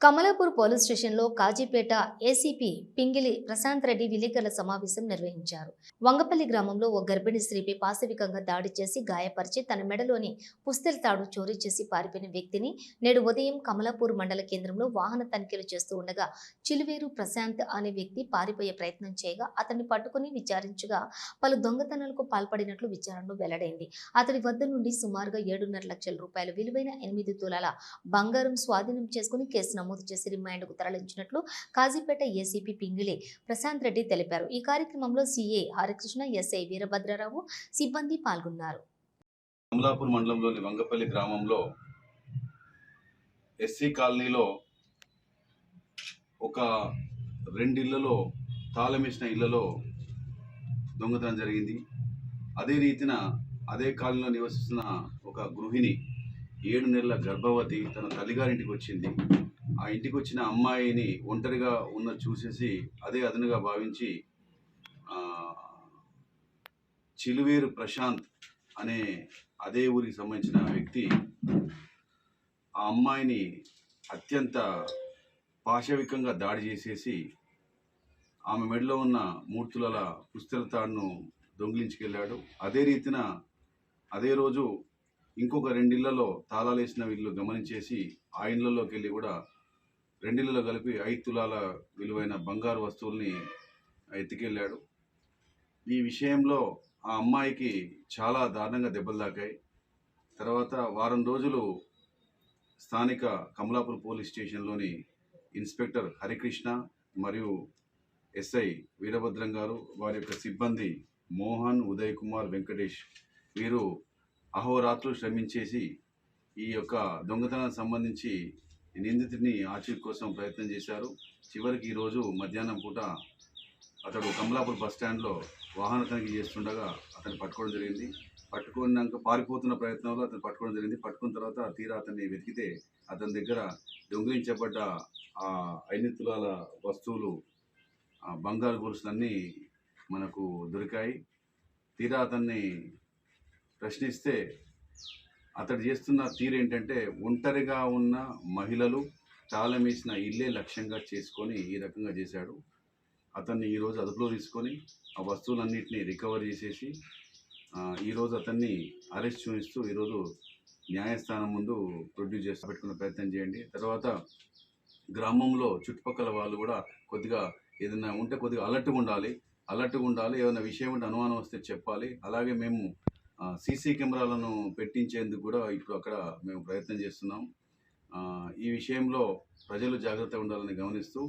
Kamalapur police స్టేషన్లో Kazipet ACP Pingili Prashanth Reddy విలేకరుల సమావేశం నిర్వహించారు. వంగపల్లి గ్రామంలో ఓ గర్భిణీ స్త్రీపై పాశవికంగా దాడి చేసి గాయపరిచి తన మెడలోని పుస్తెల తాడు చోరీ చేసి పారిపోయిన వ్యక్తిని నేడు ఉదయం కమలాపూర్ మండల కేంద్రంలో వాహన తనిఖీలు చేస్తూ ఉండగా చిలువేరు ప్రశాంత్ అనే వ్యక్తి పారిపోయే ప్రయత్నం చేయగా అతన్ని పట్టుకుని విచారించగా పలు దొంగతనాలకు పాల్పడినట్లు విచారణలో వెల్లడైంది. అతడి వద్ద నుండి సుమారుగా 7.5 లక్షల రూపాయల విలువైన 8 తులాల బంగారం స్వాధీనం చేసుకుని కేసు నమోదు చేసి రిమాండ్కు తరలించినట్లు కాజీపేట ఏసీపీ పింగిలి ప్రశాంత్ రెడ్డి తెలిపారు. ఈ కార్యక్రమంలో సీఏ హరికృష్ణ, ఎస్ఐ వీరభద్రరావు సిబ్బంది పాల్గొన్నారు. కమలాపూర్ మండలంలోని వంగపల్లి గ్రామంలో ఎస్సీ కాలనీలో ఒక 2 ఇళ్లలో తాళమేసిన ఇళ్లలో దొంగతనం జరిగింది. అదే రీతిన అదే కాలనీలో నివసిస్తున్న ఒక గృహిణి 7 నెలల గర్భవతి తన తల్లిగారింటికి వచ్చింది. ఆ ఇంటికి వచ్చిన అమ్మాయిని ఒంటరిగా ఉన్న చూసేసి అదే అదనుగా భావించి చిలువేరు ప్రశాంత్ అనే అదే ఊరికి సంబంధించిన వ్యక్తి ఆ అమ్మాయిని అత్యంత పాశవికంగా దాడి చేసేసి ఆమె మెడలో ఉన్న 3 తులాల పుస్తెల తాడును దొంగిలించుకెళ్ళాడు. అదే రీతిన అదే రోజు ఇంకొక 2 ఇళ్లలో తాళాలు వేసిన వీళ్ళు గమనించేసి ఆ ఇళ్లలోకి వెళ్ళి కూడా 2 ఇళ్లలో కలిపి 5 తులాల విలువైన బంగారు వస్తువుల్ని ఎత్తుకెళ్ళాడు. ఈ విషయంలో ఆ అమ్మాయికి చాలా దారుణంగా దెబ్బలు తాకాయి. తర్వాత వారం రోజులు స్థానిక కమలాపూర్ పోలీస్ స్టేషన్లోని ఇన్స్పెక్టర్ హరికృష్ణ మరియు ఎస్ఐ వీరభద్రం గారు, వారి యొక్క సిబ్బంది మోహన్, ఉదయ్ కుమార్, వెంకటేష్ వీరు అహోరాత్రులు శ్రమించేసి ఈ యొక్క దొంగతనానికి సంబంధించి నిందితుడిని ఆచూకీ కోసం ప్రయత్నం చేశారు. చివరికి ఈరోజు మధ్యాహ్నం పూట అతడు కమలాపూర్ బస్ స్టాండ్లో వాహన తనిఖీ చేస్తుండగా అతన్ని పట్టుకోవడం జరిగింది. పట్టుకున్నాక పారిపోతున్న ప్రయత్నంలో అతను పట్టుకోవడం జరిగింది. పట్టుకున్న తర్వాత తీరా అతన్ని వెతికితే అతని దగ్గర దొంగిలించబడ్డ ఆ 5 తులాల వస్తువులు, బంగారు గొలుసులన్నీ మనకు దొరికాయి. తీరా అతన్ని ప్రశ్నిస్తే అతడు చేస్తున్న తీరేంటంటే ఒంటరిగా ఉన్న మహిళలు తాళమేసిన ఇల్లే లక్ష్యంగా చేసుకొని ఈ రకంగా చేశాడు. అతన్ని ఈరోజు అదుపులో తీసుకొని ఆ వస్తువులన్నింటినీ రికవర్ చేసేసి ఈరోజు అతన్ని అరెస్ట్ చూపిస్తూ ఈరోజు న్యాయస్థానం ముందు ప్రొడ్యూస్ చేసి పెట్టుకునే ప్రయత్నం చేయండి. తర్వాత గ్రామంలో చుట్టుపక్కల వాళ్ళు కూడా కొద్దిగా ఏదైనా ఉంటే కొద్దిగా అలర్ట్గా ఉండాలి. ఏదైనా విషయం ఉంటే అనుమానం వస్తే చెప్పాలి. అలాగే మేము సీసీ కెమెరాలను పెట్టించేందుకు కూడా ఇప్పుడు అక్కడ మేము ప్రయత్నం చేస్తున్నాం. ఈ విషయంలో ప్రజలు జాగ్రత్తగా ఉండాలని గమనిస్తూ